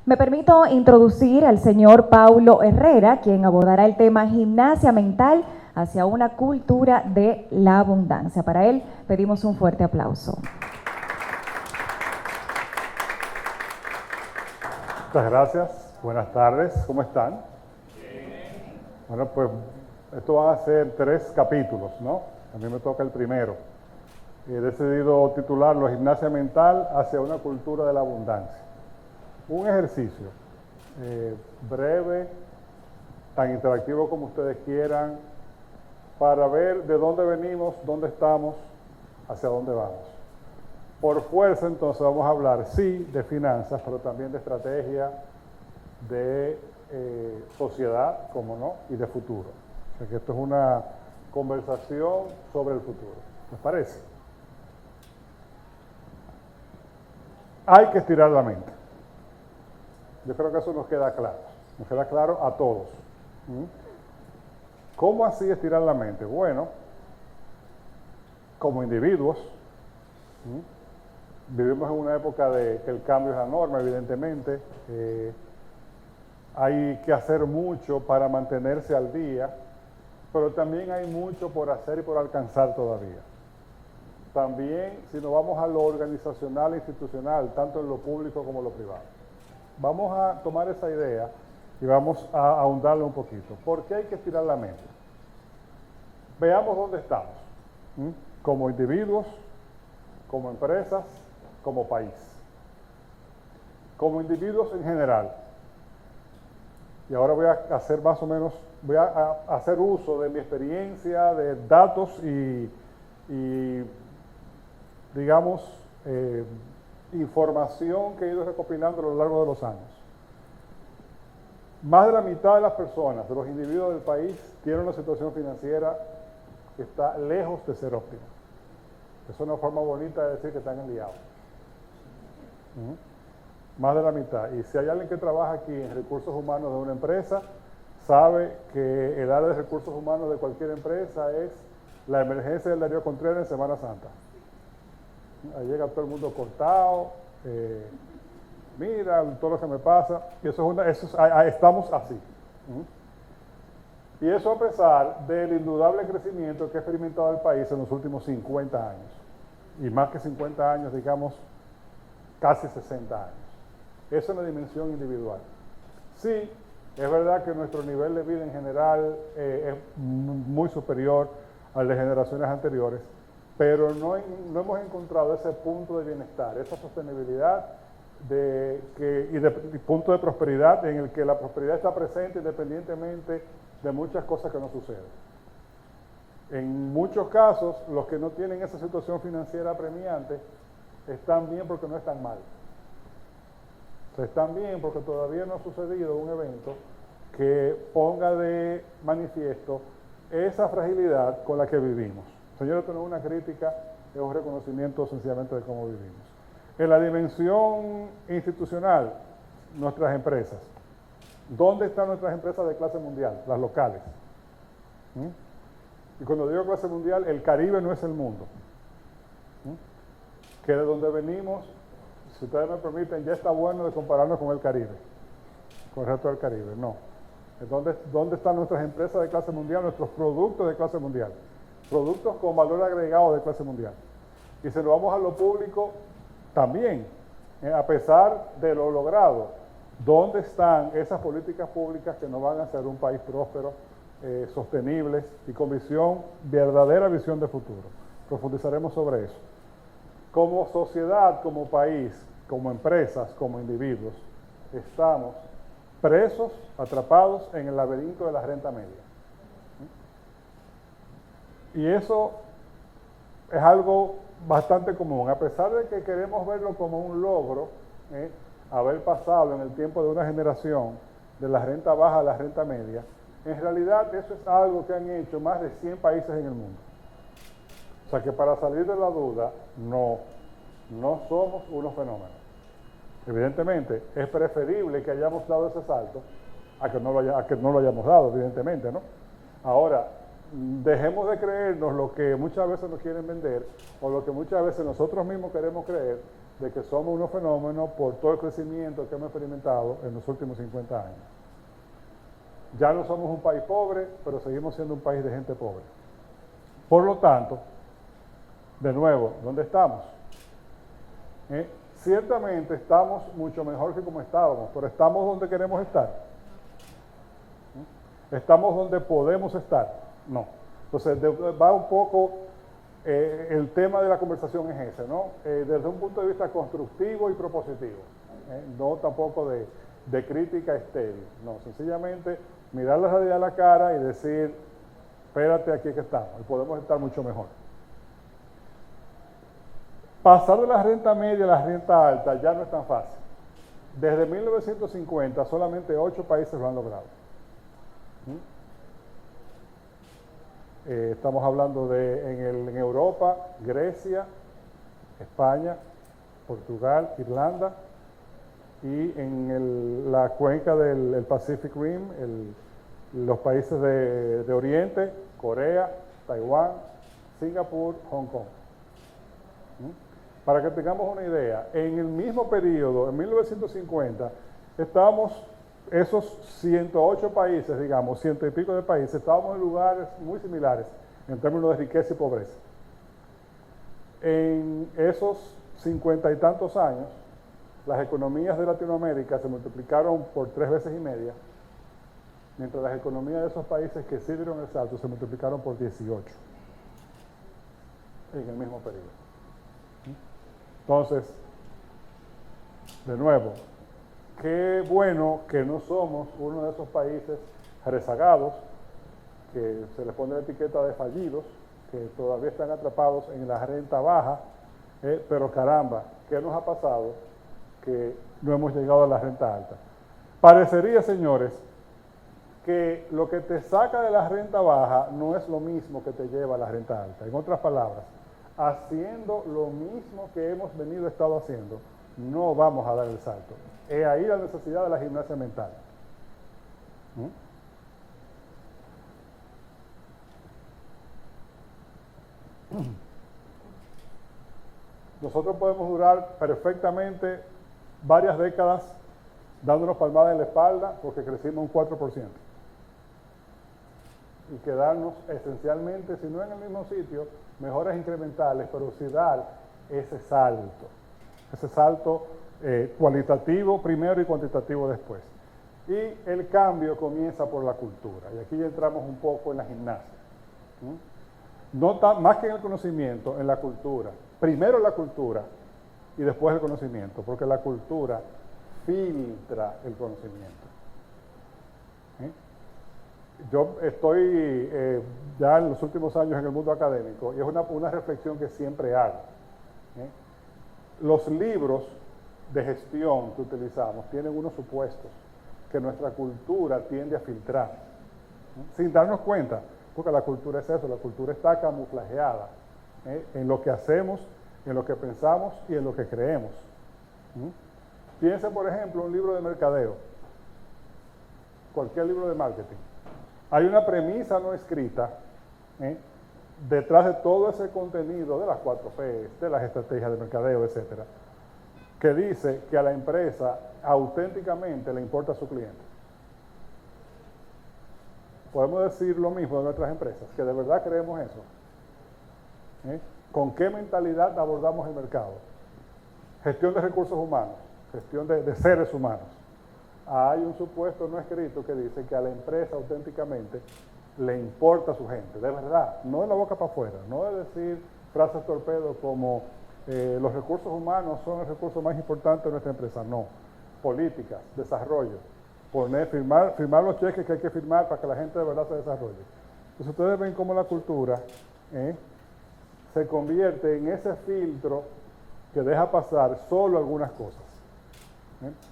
Me permito introducir al señor Paulo Herrera, quien abordará el tema gimnasia mental hacia una cultura de la abundancia. Para él pedimos un fuerte aplauso. Muchas gracias, buenas tardes, ¿cómo están? Bueno, pues esto van a ser 3 capítulos, ¿no? A mí me toca el primero. He decidido titularlo Gimnasia Mental hacia una cultura de la abundancia. Un ejercicio breve, tan interactivo como ustedes quieran, para ver de dónde venimos, dónde estamos, hacia dónde vamos. Por fuerza, entonces, vamos a hablar, sí, de finanzas, pero también de estrategia, de sociedad, como no, y de futuro. O sea que esto es una conversación sobre el futuro. ¿Les parece? Hay que estirar la mente. Yo creo que eso nos queda claro a todos. ¿Cómo así estirar la mente? Bueno, como individuos, vivimos en una época de que el cambio es la norma, evidentemente. Hay que hacer mucho para mantenerse al día, pero también hay mucho por hacer y por alcanzar todavía. También, si nos vamos a lo organizacional e institucional, tanto en lo público como en lo privado. Vamos a tomar esa idea y vamos a ahondarle un poquito. ¿Por qué hay que estirar la mente? Veamos dónde estamos, como individuos, como empresas, como país. Como individuos en general. Y ahora voy a hacer más o menos, voy a hacer uso de mi experiencia, de datos y digamos, información que he ido recopilando a lo largo de los años. Más de la mitad de las personas, de los individuos del país, tienen una situación financiera que está lejos de ser óptima. Es una forma bonita de decir que están enliados. Más de la mitad. Y si hay alguien que trabaja aquí en recursos humanos de una empresa, sabe que el área de recursos humanos de cualquier empresa es la emergencia del Darío Contreras en Semana Santa. Ahí llega todo el mundo cortado, mira todo lo que me pasa, y estamos así. Y eso a pesar del indudable crecimiento que ha experimentado el país en los últimos 50 años, y más que 50 años, digamos, casi 60 años. Eso es una dimensión individual. Sí, es verdad que nuestro nivel de vida en general es muy superior al de generaciones anteriores, pero no hemos encontrado ese punto de bienestar, esa sostenibilidad y punto de prosperidad en el que la prosperidad está presente independientemente de muchas cosas que nos suceden. En muchos casos, los que no tienen esa situación financiera apremiante están bien porque no están mal. Están bien porque todavía no ha sucedido un evento que ponga de manifiesto esa fragilidad con la que vivimos. Señor, esto no es una crítica, es un reconocimiento sencillamente de cómo vivimos. En la dimensión institucional, nuestras empresas. ¿Dónde están nuestras empresas de clase mundial? Las locales. Y cuando digo clase mundial, el Caribe no es el mundo. Que de donde venimos, si ustedes me permiten, ya está bueno de compararnos con el Caribe, con el resto del Caribe. No. ¿Dónde están nuestras empresas de clase mundial, nuestros productos de clase mundial? Productos con valor agregado de clase mundial. Y si nos vamos a lo público, también, a pesar de lo logrado, ¿dónde están esas políticas públicas que nos van a hacer un país próspero, sostenibles y con verdadera visión de futuro? Profundizaremos sobre eso. Como sociedad, como país, como empresas, como individuos, estamos presos, atrapados en el laberinto de la renta media. Y eso es algo bastante común, a pesar de que queremos verlo como un logro, haber pasado en el tiempo de una generación de la renta baja a la renta media. En realidad eso es algo que han hecho más de 100 países en el mundo. O sea que para salir de la duda, no somos unos fenómenos. Evidentemente, es preferible que hayamos dado ese salto a que no lo hayamos dado, evidentemente, ¿no? Ahora, dejemos de creernos lo que muchas veces nos quieren vender o lo que muchas veces nosotros mismos queremos creer, de que somos unos fenómenos por todo el crecimiento que hemos experimentado en los últimos 50 años. Ya no somos un país pobre, pero seguimos siendo un país de gente pobre. Por lo tanto, de nuevo, ¿dónde estamos? Ciertamente estamos mucho mejor que como estábamos, pero ¿estamos donde queremos estar? ¿Estamos donde podemos estar? No. Entonces, va un poco, el tema de la conversación es ese, ¿no? Desde un punto de vista constructivo y propositivo, no tampoco de crítica estéril, no, sencillamente mirar la realidad a la cara y decir, espérate, aquí es que estamos, y podemos estar mucho mejor. Pasar de la renta media a la renta alta ya no es tan fácil. Desde 1950 solamente 8 países lo han logrado. Estamos hablando en Europa, Grecia, España, Portugal, Irlanda y en la cuenca del Pacific Rim, los países de Oriente, Corea, Taiwán, Singapur, Hong Kong. Para que tengamos una idea, en el mismo periodo, en 1950, estábamos, esos 108 países, digamos, 100 y pico de países, estábamos en lugares muy similares en términos de riqueza y pobreza. En esos 50 y tantos años, las economías de Latinoamérica se multiplicaron por 3 veces y media, mientras las economías de esos países que sí dieron el salto se multiplicaron por 18 en el mismo periodo. Entonces, de nuevo, qué bueno que no somos uno de esos países rezagados, que se les pone la etiqueta de fallidos, que todavía están atrapados en la renta baja, pero caramba, ¿qué nos ha pasado? Que no hemos llegado a la renta alta. Parecería, señores, que lo que te saca de la renta baja no es lo mismo que te lleva a la renta alta. En otras palabras, haciendo lo mismo que hemos estado haciendo, no vamos a dar el salto. Es ahí la necesidad de la gimnasia mental. Nosotros podemos durar perfectamente varias décadas dándonos palmadas en la espalda porque crecimos un 4%. Y quedarnos esencialmente, si no en el mismo sitio, mejoras incrementales, pero sí dar ese salto cualitativo primero y cuantitativo después. Y el cambio comienza por la cultura, y aquí ya entramos un poco en la gimnasia. Más que en el conocimiento, en la cultura. Primero la cultura y después el conocimiento, porque la cultura filtra el conocimiento. Yo estoy ya en los últimos años en el mundo académico y es una reflexión que siempre hago. Los libros de gestión que utilizamos tienen unos supuestos que nuestra cultura tiende a filtrar, sin darnos cuenta, porque la cultura es eso, la cultura está camuflajeada en lo que hacemos, en lo que pensamos y en lo que creemos. Piensen, por ejemplo, un libro de mercadeo, cualquier libro de marketing. Hay una premisa no escrita detrás de todo ese contenido de las 4P, de las estrategias de mercadeo, etcétera, que dice que a la empresa auténticamente le importa a su cliente. Podemos decir lo mismo de nuestras empresas, que de verdad creemos eso. ¿Con qué mentalidad abordamos el mercado? Gestión de recursos humanos, gestión de seres humanos. Hay un supuesto no escrito que dice que a la empresa auténticamente le importa a su gente, de verdad, no de la boca para afuera, no de decir frases torpedo como los recursos humanos son el recurso más importante de nuestra empresa, no. Políticas, desarrollo, firmar los cheques que hay que firmar para que la gente de verdad se desarrolle. Entonces ustedes ven cómo la cultura se convierte en ese filtro que deja pasar solo algunas cosas.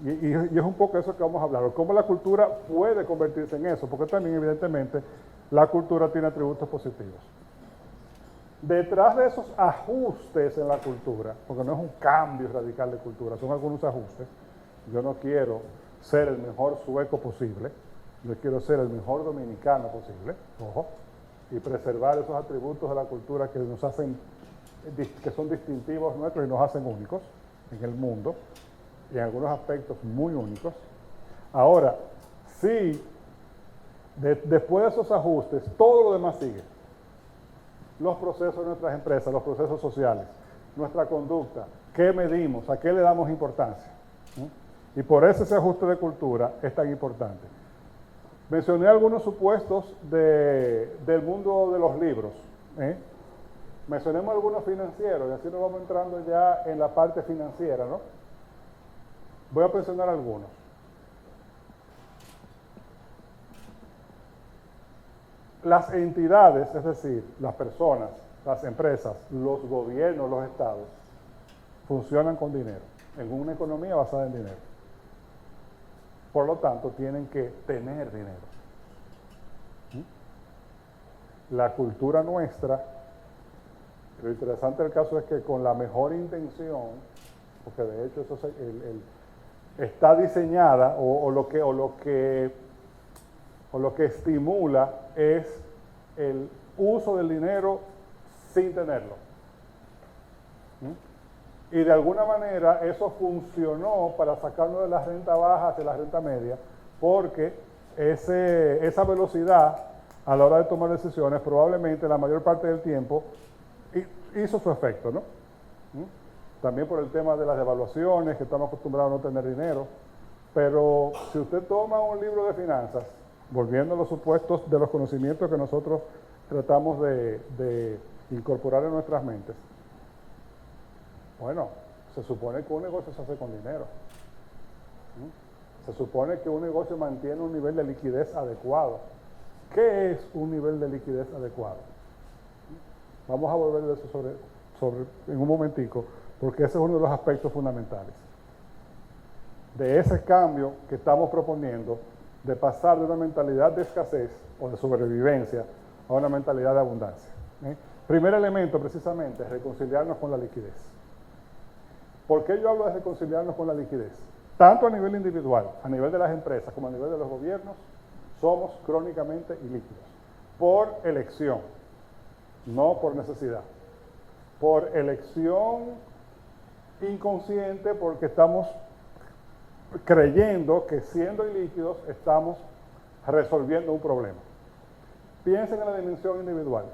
Y es un poco eso que vamos a hablar, cómo la cultura puede convertirse en eso, porque también evidentemente la cultura tiene atributos positivos. Detrás de esos ajustes en la cultura, porque no es un cambio radical de cultura, son algunos ajustes. Yo no quiero ser el mejor sueco posible, yo quiero ser el mejor dominicano posible, ojo, y preservar esos atributos de la cultura que nos hacen, que son distintivos nuestros y nos hacen únicos. en el mundo, y en algunos aspectos muy únicos. Ahora, sí, después de esos ajustes, todo lo demás sigue. Los procesos de nuestras empresas, los procesos sociales, nuestra conducta, qué medimos, a qué le damos importancia. Y por eso ese ajuste de cultura es tan importante. Mencioné algunos supuestos del mundo de los libros. Mencionemos algunos financieros, y así nos vamos entrando ya en la parte financiera, ¿no? Voy a mencionar algunos. Las entidades, es decir, las personas, las empresas, los gobiernos, los estados, funcionan con dinero, en una economía basada en dinero. Por lo tanto, tienen que tener dinero. La cultura nuestra, lo interesante del caso es que con la mejor intención, porque de hecho eso está diseñada, o lo que estimula es el uso del dinero sin tenerlo. Y de alguna manera eso funcionó para sacarnos de la renta baja hacia la renta media, porque esa velocidad a la hora de tomar decisiones probablemente la mayor parte del tiempo hizo su efecto, ¿no? También por el tema de las devaluaciones, que estamos acostumbrados a no tener dinero. Pero si usted toma un libro de finanzas, volviendo a los supuestos de los conocimientos que nosotros tratamos de incorporar en nuestras mentes, bueno, se supone que un negocio se hace con dinero. Se supone que un negocio mantiene un nivel de liquidez adecuado. ¿Qué es un nivel de liquidez adecuado? Vamos a volver de eso sobre en un momentico, porque ese es uno de los aspectos fundamentales de ese cambio que estamos proponiendo, de pasar de una mentalidad de escasez o de sobrevivencia a una mentalidad de abundancia. Primer elemento, precisamente, es reconciliarnos con la liquidez. ¿Por qué yo hablo de reconciliarnos con la liquidez? Tanto a nivel individual, a nivel de las empresas, como a nivel de los gobiernos, somos crónicamente ilíquidos. Por elección, no por necesidad. Por elección inconsciente, porque estamos creyendo que siendo ilíquidos estamos resolviendo un problema. Piensen en la dimensión individual.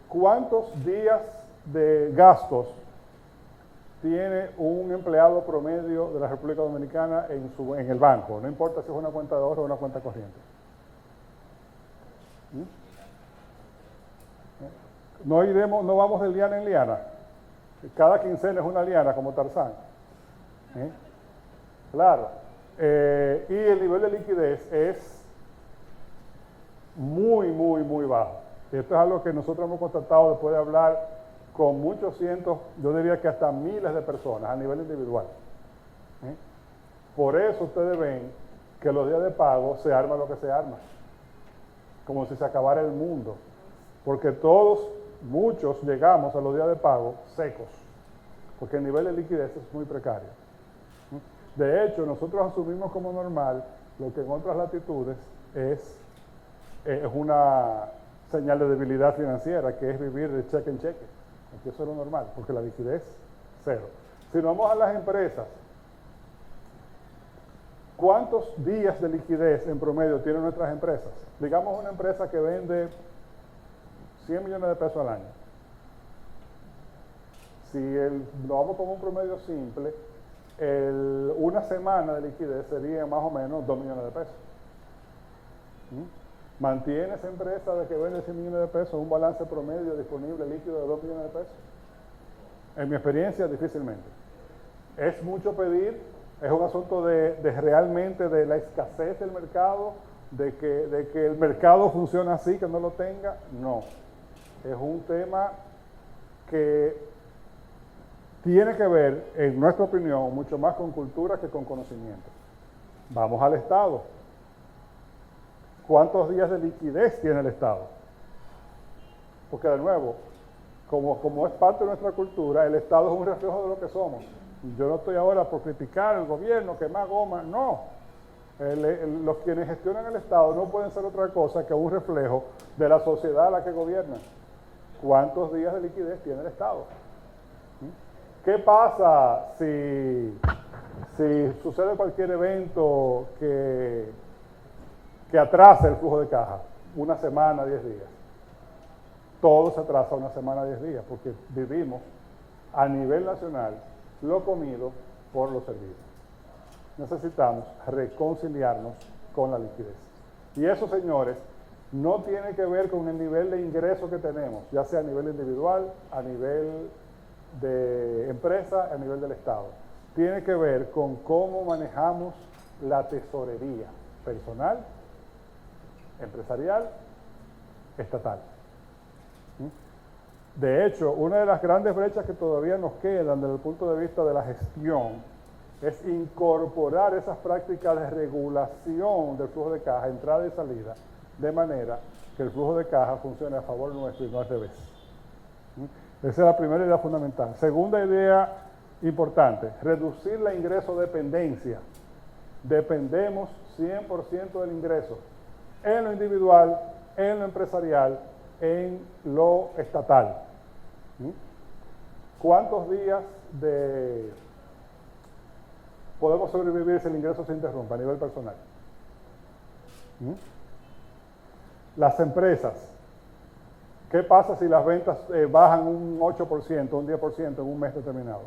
¿Cuántos días de gastos tiene un empleado promedio de la República Dominicana en el banco? No importa si es una cuenta de ahorro o una cuenta corriente. No vamos de liana en liana. Cada quincena es una liana, como Tarzán. Claro. Y el nivel de liquidez es muy, muy, muy bajo. Y esto es algo que nosotros hemos constatado después de hablar con muchos cientos, yo diría que hasta miles de personas a nivel individual. Por eso ustedes ven que los días de pago se arma lo que se arma, como si se acabara el mundo, porque muchos llegamos a los días de pago secos, porque el nivel de liquidez es muy precario. De hecho, nosotros asumimos como normal lo que en otras latitudes es una señal de debilidad financiera, que es vivir de cheque en cheque. Aquí eso es lo normal, porque la liquidez, cero. Si nos vamos a las empresas, ¿cuántos días de liquidez en promedio tienen nuestras empresas? Digamos una empresa que vende 100 millones de pesos al año. Si lo vamos como un promedio simple, una semana de liquidez sería más o menos 2 millones de pesos. ¿Mantiene esa empresa de que vende 100 millones de pesos un balance promedio disponible líquido de 2 millones de pesos? En mi experiencia, difícilmente. Es mucho pedir, es un asunto de realmente de la escasez del mercado, de que el mercado funciona así, que no lo tenga. No. Es un tema que tiene que ver, en nuestra opinión, mucho más con cultura que con conocimiento. Vamos al Estado. ¿Cuántos días de liquidez tiene el Estado? Porque de nuevo, como es parte de nuestra cultura, el Estado es un reflejo de lo que somos. Yo no estoy ahora por criticar al gobierno, que más goma, no. Los quienes gestionan el Estado no pueden ser otra cosa que un reflejo de la sociedad a la que gobiernan. ¿Cuántos días de liquidez tiene el Estado? ¿Qué pasa si sucede cualquier evento que atrase el flujo de caja? Una semana, 10 días. Todo se atrasa una semana, 10 días, porque vivimos a nivel nacional lo comido por lo servido. Necesitamos reconciliarnos con la liquidez. Y eso, señores, no tiene que ver con el nivel de ingreso que tenemos, ya sea a nivel individual, a nivel de empresa, a nivel del Estado. Tiene que ver con cómo manejamos la tesorería personal, empresarial, estatal. De hecho, una de las grandes brechas que todavía nos quedan desde el punto de vista de la gestión es incorporar esas prácticas de regulación del flujo de caja, entrada y salida, de manera que el flujo de caja funcione a favor nuestro y no al revés. Esa es la primera idea fundamental. Segunda idea importante, reducir la ingreso dependencia. Dependemos 100% del ingreso, en lo individual, en lo empresarial, en lo estatal. ¿Cuántos días podemos sobrevivir si el ingreso se interrumpe a nivel personal? Las empresas, ¿qué pasa si las ventas bajan un 8%, un 10% en un mes determinado?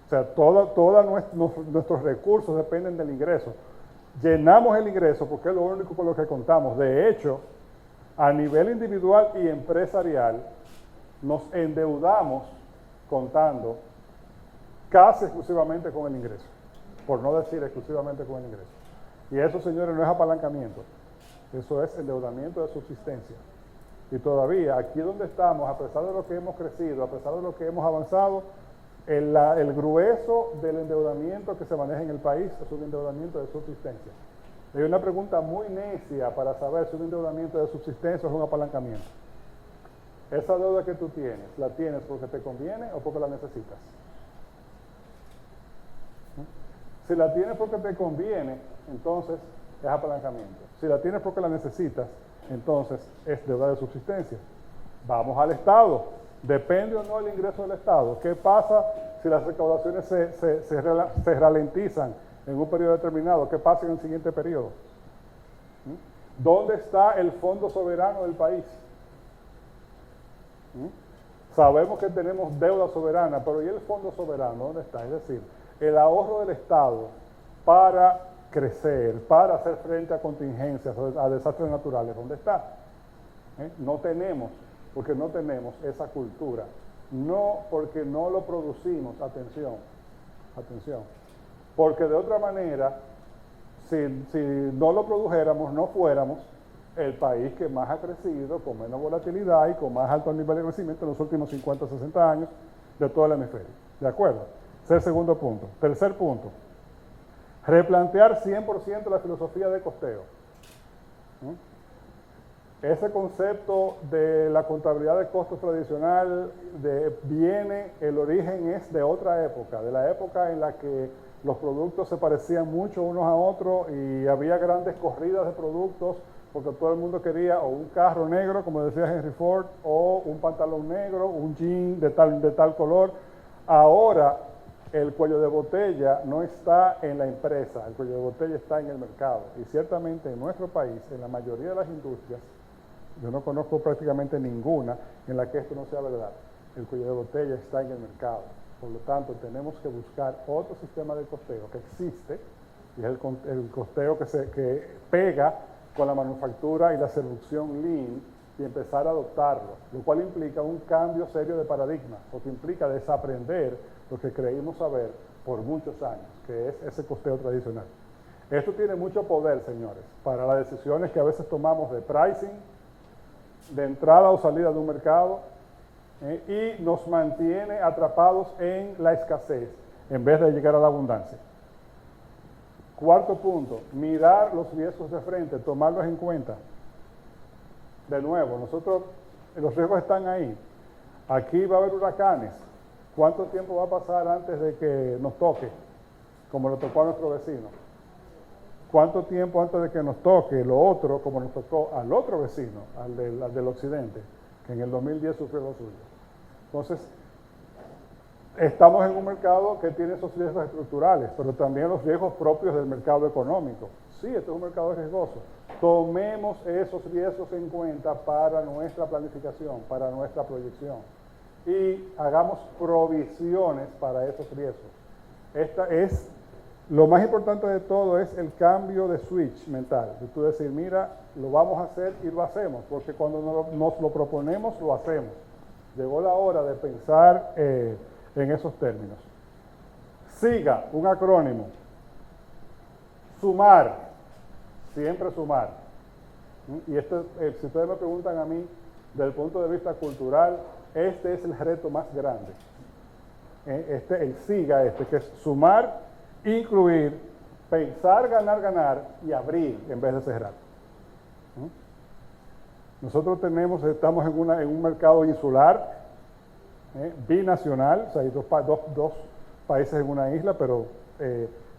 O sea, todos nuestros recursos dependen del ingreso. Llenamos el ingreso porque es lo único con lo que contamos. De hecho, a nivel individual y empresarial, nos endeudamos contando casi exclusivamente con el ingreso, por no decir exclusivamente con el ingreso. Y eso, señores, no es apalancamiento, eso es endeudamiento de subsistencia. Y todavía, aquí donde estamos, a pesar de lo que hemos crecido, a pesar de lo que hemos avanzado, el grueso del endeudamiento que se maneja en el país es un endeudamiento de subsistencia. Hay una pregunta muy necia para saber si un endeudamiento de subsistencia es un apalancamiento. Esa deuda que tú tienes, ¿la tienes porque te conviene o porque la necesitas? Si la tienes porque te conviene, entonces es apalancamiento. Si la tienes porque la necesitas, entonces es deuda de subsistencia. Vamos al Estado. ¿Depende o no el ingreso del Estado? ¿Qué pasa si las recaudaciones se ralentizan en un periodo determinado? ¿Qué pasa en el siguiente periodo? ¿Dónde está el fondo soberano del país? Sabemos que tenemos deuda soberana, pero ¿y el fondo soberano dónde está? Es decir, el ahorro del Estado para crecer, para hacer frente a contingencias, a desastres naturales, ¿dónde está? No tenemos, porque no tenemos esa cultura. No porque no lo producimos, atención, porque de otra manera, si no lo produjéramos, no fuéramos el país que más ha crecido, con menos volatilidad y con más alto nivel de crecimiento en los últimos 50 o 60 años de todo el hemisferio. ¿De acuerdo? Ese es el segundo punto. Tercer punto, replantear 100% la filosofía de costeo. Ese concepto de la contabilidad de costos tradicional el origen es de otra época, de la época en la que los productos se parecían mucho unos a otros y había grandes corridas de productos porque todo el mundo quería o un carro negro, como decía Henry Ford, o un pantalón negro, un jean de tal color. Ahora el cuello de botella no está en la empresa, el cuello de botella está en el mercado. Y ciertamente en nuestro país, en la mayoría de las industrias, yo no conozco prácticamente ninguna en la que esto no sea verdad. El cuello de botella está en el mercado. Por lo tanto, tenemos que buscar otro sistema de costeo que existe, y es el costeo que pega con la manufactura y la seducción lean, y empezar a adoptarlo, lo cual implica un cambio serio de paradigma, porque implica desaprender lo que creímos saber por muchos años, que es ese costeo tradicional. Esto tiene mucho poder, señores, para las decisiones que a veces tomamos de pricing, de entrada o salida de un mercado, y nos mantiene atrapados en la escasez en vez de llegar a la abundancia. Cuarto punto, mirar los riesgos de frente, tomarlos en cuenta. De nuevo, los riesgos están ahí. Aquí va a haber huracanes. ¿Cuánto tiempo va a pasar antes de que nos toque, como lo tocó a nuestro vecino? ¿Cuánto tiempo antes de que nos toque lo otro, como nos tocó al otro vecino, al del occidente, que en el 2010 sufrió lo suyo? Entonces, estamos en un mercado que tiene esos riesgos estructurales, pero también los riesgos propios del mercado económico. Sí, este es un mercado riesgoso. Tomemos esos riesgos en cuenta para nuestra planificación, para nuestra proyección. Y hagamos provisiones para esos riesgos. Lo más importante de todo es el cambio de switch mental. De tú decir, mira, lo vamos a hacer y lo hacemos, porque cuando nos lo proponemos, lo hacemos. Llegó la hora de pensar en esos términos. SIGA, un acrónimo. Sumar, siempre sumar. Y esto, si ustedes me preguntan a mí, desde el punto de vista cultural, este es el reto más grande. El SIGA, que es sumar, incluir, pensar, ganar y abrir en vez de cerrar. Nosotros estamos en un mercado insular, binacional, o sea, hay dos países en una isla, pero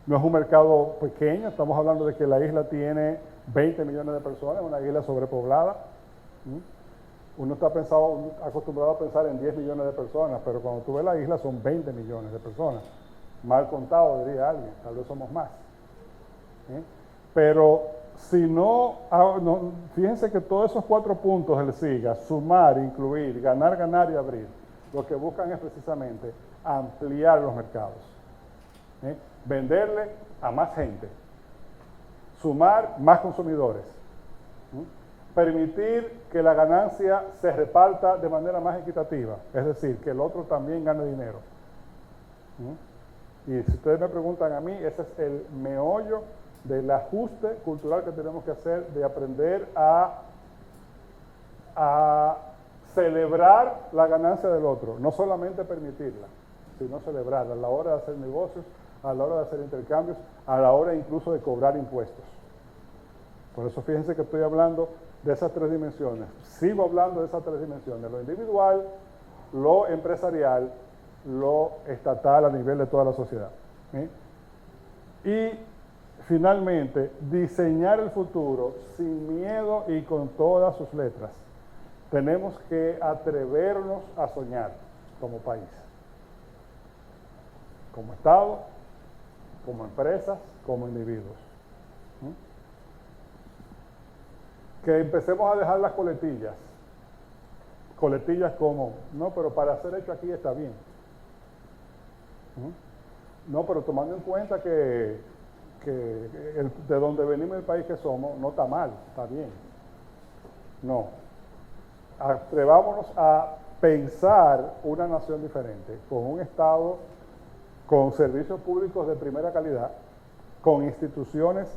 no es un mercado pequeño. Estamos hablando de que la isla tiene 20 millones de personas, una isla sobrepoblada. Uno está acostumbrado a pensar en 10 millones de personas, pero cuando tú ves la isla son 20 millones de personas. Mal contado, diría alguien, tal vez somos más. Pero si fíjense que todos esos 4 puntos del SIGA, sumar, incluir, ganar y abrir, lo que buscan es precisamente ampliar los mercados. Venderle a más gente, sumar más consumidores, permitir que la ganancia se reparta de manera más equitativa, es decir, que el otro también gane dinero. Y si ustedes me preguntan a mí, ese es el meollo del ajuste cultural que tenemos que hacer, de aprender a celebrar la ganancia del otro, no solamente permitirla, sino celebrarla a la hora de hacer negocios, a la hora de hacer intercambios, a la hora incluso de cobrar impuestos. Por eso fíjense que estoy hablando de esas 3 dimensiones. Sigo hablando de esas 3 dimensiones, lo individual, lo empresarial, lo estatal a nivel de toda la sociedad. Y finalmente, diseñar el futuro sin miedo y con todas sus letras. Tenemos que atrevernos a soñar como país, como Estado, como empresas, como individuos. Que empecemos a dejar las coletillas. Coletillas como, no, pero para ser hecho aquí está bien. No, pero tomando en cuenta que de donde venimos, el país que somos, no está mal, está bien. No. Atrevámonos a pensar una nación diferente, con un Estado, con servicios públicos de primera calidad, con instituciones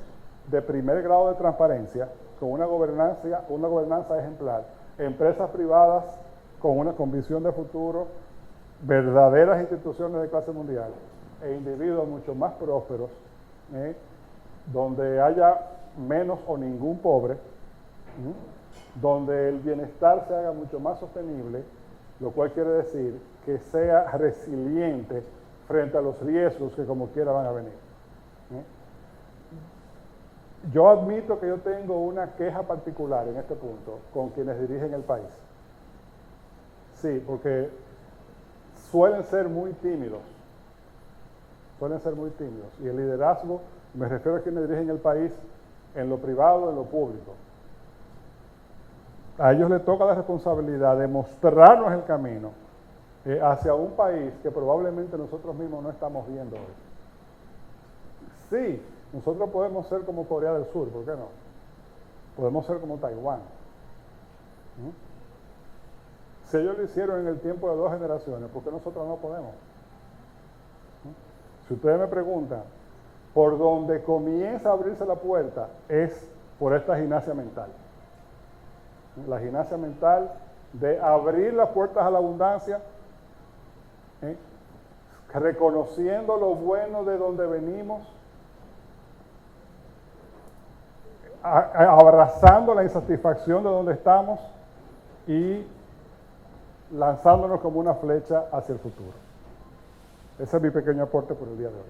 de primer grado de transparencia, con una gobernanza ejemplar, empresas privadas con visión de futuro, verdaderas instituciones de clase mundial e individuos mucho más prósperos, donde haya menos o ningún pobre, donde el bienestar se haga mucho más sostenible, lo cual quiere decir que sea resiliente frente a los riesgos que como quiera van a venir. Yo admito que yo tengo una queja particular en este punto con quienes dirigen el país. Sí, porque suelen ser muy tímidos. Y el liderazgo, me refiero a quienes dirigen el país en lo privado, en lo público. A ellos les toca la responsabilidad de mostrarnos el camino hacia un país que probablemente nosotros mismos no estamos viendo hoy. Sí, nosotros podemos ser como Corea del Sur, ¿por qué no? Podemos ser como Taiwán. Si ellos lo hicieron en el tiempo de 2 generaciones, ¿por qué nosotros no podemos? Si ustedes me preguntan, por donde comienza a abrirse la puerta es por esta gimnasia mental. La gimnasia mental de abrir las puertas a la abundancia, reconociendo lo bueno de donde venimos, abrazando la insatisfacción de donde estamos y lanzándonos como una flecha hacia el futuro. Ese es mi pequeño aporte por el día de hoy.